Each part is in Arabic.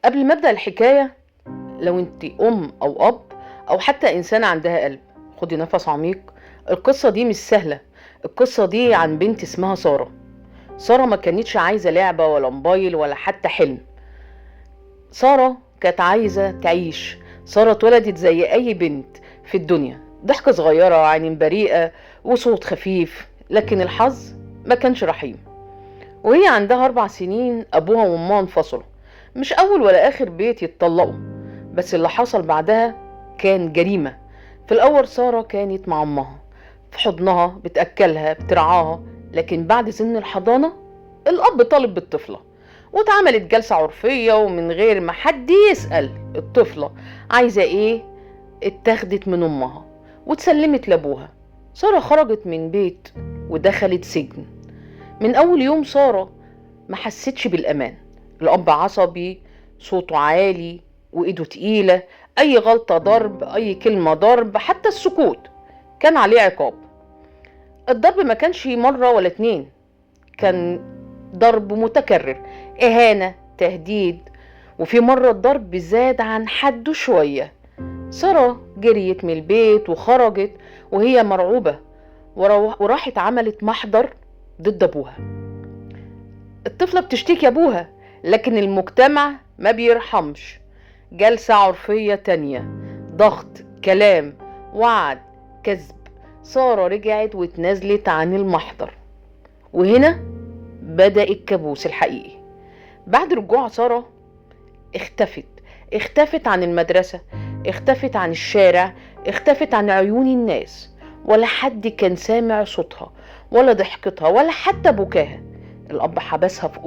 قبل ما ابدا الحكايه، لو انت ام او اب او حتى انسانه عندها قلب، خدي نفس عميق. القصه دي مش سهله. القصه دي عن بنت اسمها ساره. ساره ما كانتش عايزه لعبه ولا موبايل ولا حتى حلم. ساره كانت عايزه تعيش. ساره اتولدت زي اي بنت في الدنيا، ضحكه صغيره وعين بريئه وصوت خفيف، لكن الحظ ما كانش رحيم. وهي عندها 4 سنين أبوها وأمها انفصلوا. مش أول ولا آخر بيت يتطلقوا، بس اللي حصل بعدها كان جريمة. في الأول سارة كانت مع أمها في حضنها، بتأكلها بترعاها، لكن بعد سن الحضانة الأب طالب بالطفلة، واتعملت جلسة عرفية ومن غير ما حد يسأل الطفلة عايزة ايه اتاخدت من أمها واتسلمت لأبوها. سارة خرجت من بيت ودخلت سجن. من أول يوم سارة ما حسيتش بالأمان. الأب عصبي، صوته عالي وإيده تقيلة، أي غلطة ضرب، أي كلمة ضرب، حتى السكوت كان عليه عقاب. الضرب ما كانش مرة ولا 2، كان ضرب متكرر، إهانة، تهديد. وفي مرة الضرب زاد عن حده شوية. سارة جريت من البيت وخرجت وهي مرعوبة، وراحت عملت محضر ضد أبوها. الطفلة بتشتكي أبوها، لكن المجتمع ما بيرحمش. جلسة عرفية تانية، ضغط، كلام، وعد، كذب. سارة رجعت واتنازلت عن المحضر، وهنا بدأ الكابوس الحقيقي. بعد رجوع سارة اختفت عن المدرسة، اختفت عن الشارع، اختفت عن عيون الناس. ولا حد كان سامع صوتها ولا ضحكتها ولا حتى بكاها. الأب حبسها في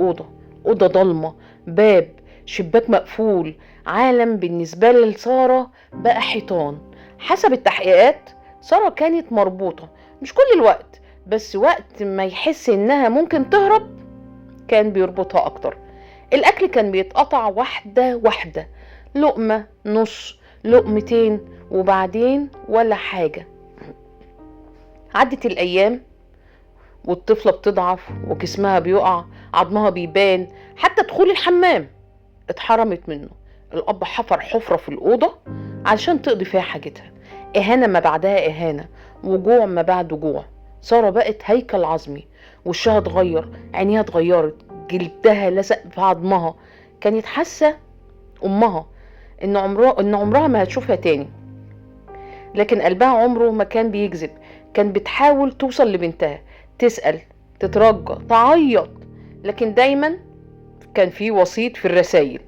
أوضة ضلمة، باب شباك مقفول. عالم بالنسبة لسارة بقى حيطان. حسب التحقيقات سارة كانت مربوطة، مش كل الوقت، بس وقت ما يحس إنها ممكن تهرب كان بيربطها أكتر. الأكل كان بيتقطع واحدة واحدة، لقمة، نص، لقمتين، وبعدين ولا حاجة. عدت الأيام والطفلة بتضعف وجسمها بيقع، عظمها بيبان، حتى دخول الحمام اتحرمت منه. الأب حفر حفرة في الأوضة علشان تقضي فيها حاجتها. إهانة ما بعدها إهانة، وجوع ما بعده جوع. سارة بقت هيكل عظمي، وشها اتغير، عينيها اتغيرت، جلدها لزق في عظمها. كانت حاسة أمها إن عمرها ما هتشوفها تاني، لكن قلبها عمره ما كان بيكذب. كان بتحاول توصل لبنتها، تسأل، تترجى، تعيط، لكن دايما كان في وسيط في الرسائل،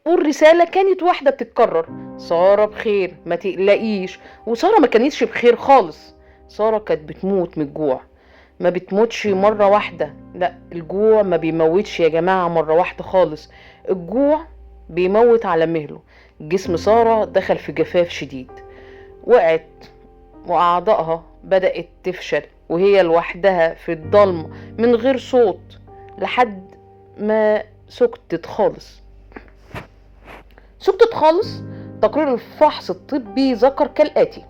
والرسالة كانت واحدة بتتكرر: سارة بخير، ما تقلقيش. وسارة ما كانتش بخير خالص. سارة كانت بتموت من الجوع. ما بتموتش مرة واحدة، لا، الجوع ما بيموتش يا جماعة مرة واحدة خالص. الجوع بيموت على مهله. جسم سارة دخل في جفاف شديد، وقعت وأعضائها بدأت تفشل وهي لوحدها في الضلمة من غير صوت، لحد ما سكتت خالص. سكتت خالص. تقرير الفحص الطبي ذكر كالآتي: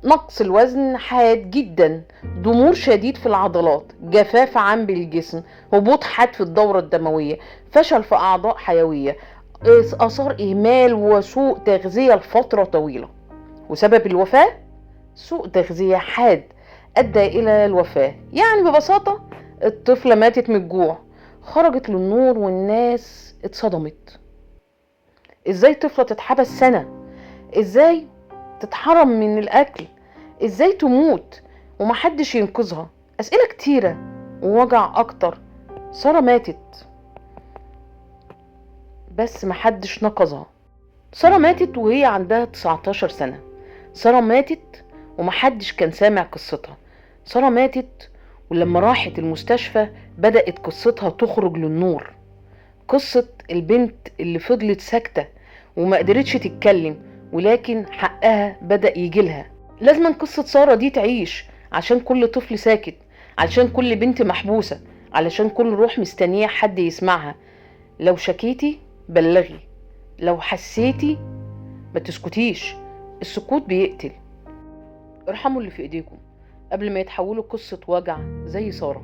نقص الوزن حاد جدا، ضمور شديد في العضلات، جفاف عام بالجسم، هبوط حاد في الدورة الدموية، فشل في أعضاء حيوية، آثار إهمال وسوء تغذية لفترة طويلة. وسبب الوفاة سوء تغذية حاد أدى إلى الوفاة. يعني ببساطة الطفلة ماتت من الجوع. خرجت للنور والناس اتصدمت. ازاي طفلة تتحبس سنة؟ ازاي تتحرم من الأكل؟ ازاي تموت ومحدش ينقذها؟ أسئلة كتيرة ووجع أكتر. سارة ماتت بس محدش نقذها. سارة ماتت وهي عندها 19 سنة. سارة ماتت ومحدش كان سامع قصتها. سارة ماتت ولما راحت المستشفى بدأت قصتها تخرج للنور. قصة البنت اللي فضلت ساكتة وما قدرتش تتكلم، ولكن حقها بدأ يجيلها. لازم قصة سارة دي تعيش، عشان كل طفل ساكت، علشان كل بنت محبوسة، علشان كل روح مستنية حد يسمعها. لو شكيتي بلغي، لو حسيتي ما تسكتيش. السكوت بيقتل. ارحموا اللي في ايديكم قبل ما يتحولوا قصة وجع زي سارة.